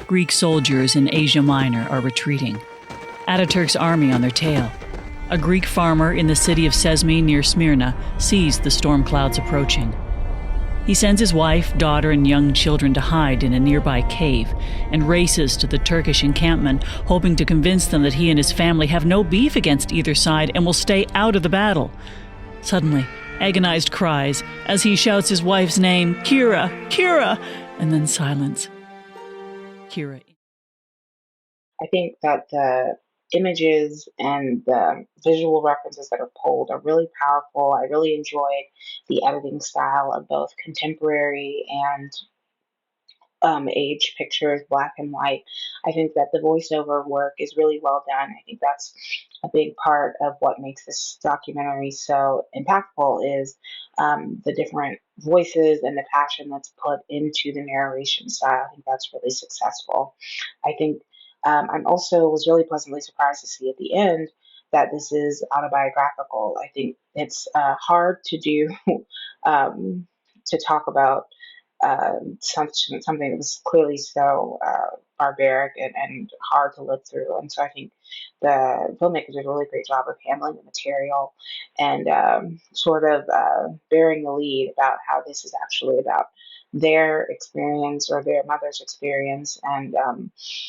Greek soldiers in Asia Minor are retreating. Ataturk's army on their tail. A Greek farmer in the city of Sesme near Smyrna sees the storm clouds approaching. He sends his wife, daughter, and young children to hide in a nearby cave and races to the Turkish encampment, hoping to convince them that he and his family have no beef against either side and will stay out of the battle. Suddenly, agonized cries as he shouts his wife's name, Kira, Kira, and then silence. Kira. I think that the images and the visual references that are pulled are really powerful. I really enjoyed the editing style of both contemporary and age pictures, black and white. I think that the voiceover work is really well done. I think that's a big part of what makes this documentary so impactful is the different voices and the passion that's put into the narration style. I think that's really successful. I think I'm also was really pleasantly surprised to see at the end that this is autobiographical. I think it's hard to do to talk about something that was clearly so barbaric and hard to live through. And so I think the filmmakers did a really great job of handling the material and sort of bearing the lead about how this is actually about their experience or their mother's experience and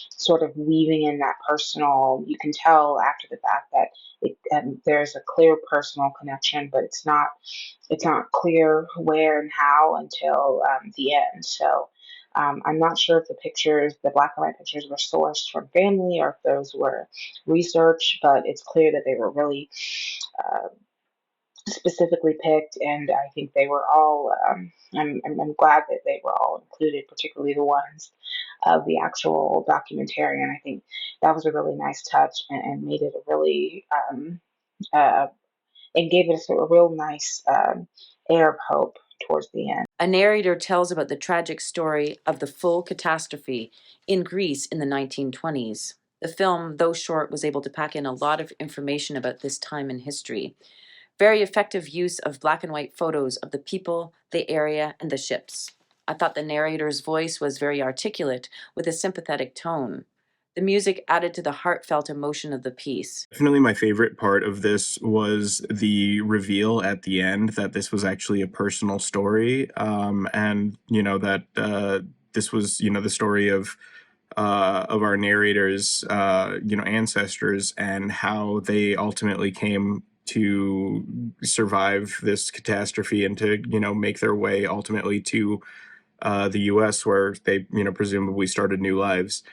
sort of weaving in that personal, you can tell after the fact that there's a clear personal connection, but it's not clear where and how until the end. So I'm not sure if the pictures, the black and white pictures, were sourced from family or if those were research, but it's clear that they were really specifically picked, and I think they were all. I'm glad that they were all included, particularly the ones of the actual documentarian. I think that was a really nice touch and made it a really uh, and gave us a real nice air of hope towards the end. A narrator tells about the tragic story of the full catastrophe in Greece in the 1920s. The film, though short, was able to pack in a lot of information about this time in history. Very effective use of black and white photos of the people, the area, and the ships. I thought the narrator's voice was very articulate with a sympathetic tone. The music added to the heartfelt emotion of the piece. Definitely my favorite part of this was the reveal at the end that this was actually a personal story, and that this was the story of our narrator's ancestors and how they ultimately came to survive this catastrophe and to make their way ultimately to the U.S. where they presumably started new lives.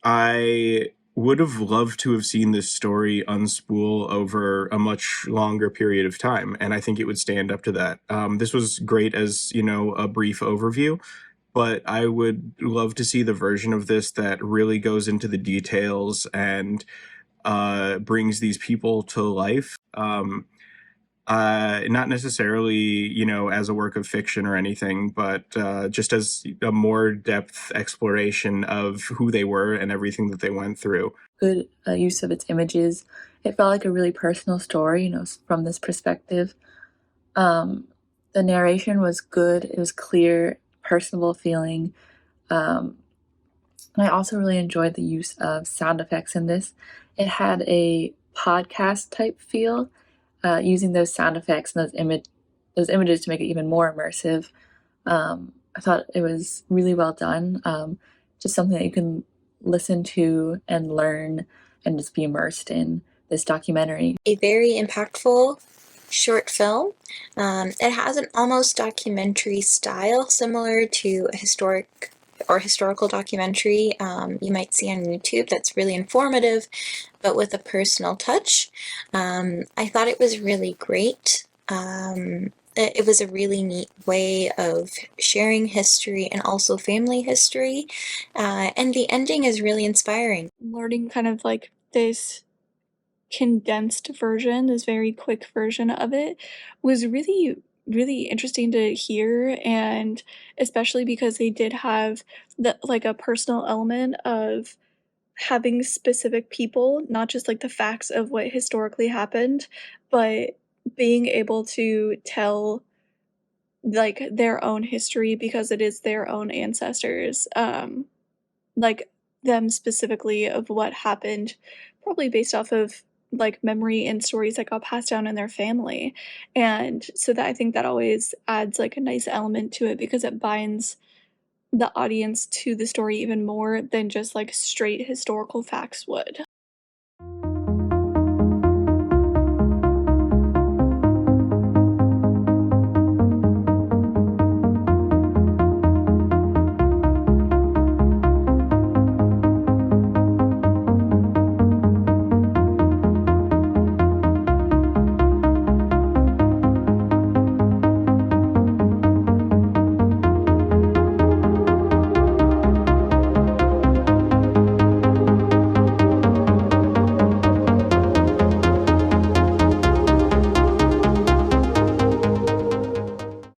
I would have loved to have seen this story unspool over a much longer period of time, and I think it would stand up to that. This was great as a brief overview, but I would love to see the version of this that really goes into the details and brings these people to life. Not necessarily, as a work of fiction or anything, but just as a more depth exploration of who they were and everything that they went through. Good use of its images. It felt like a really personal story, from this perspective. The narration was good. It was clear, personable feeling. And I also really enjoyed the use of sound effects in this. It had a podcast type feel, using those sound effects and those images to make it even more immersive. I thought it was really well done. Just something that you can listen to and learn and just be immersed in this documentary. A very impactful short film. It has an almost documentary style similar to a historical documentary you might see on YouTube that's really informative, but with a personal touch. I thought it was really great. It was a really neat way of sharing history and also family history, and the ending is really inspiring. Learning kind of like this condensed version, this very quick version of it, was really interesting to hear, and especially because they did have a personal element of having specific people, not just the facts of what historically happened, but being able to tell like their own history because it is their own ancestors, like them specifically of what happened, probably based off of like memory and stories that got passed down in their family. And so that I think that always adds like a nice element to it because it binds the audience to the story even more than just like straight historical facts would.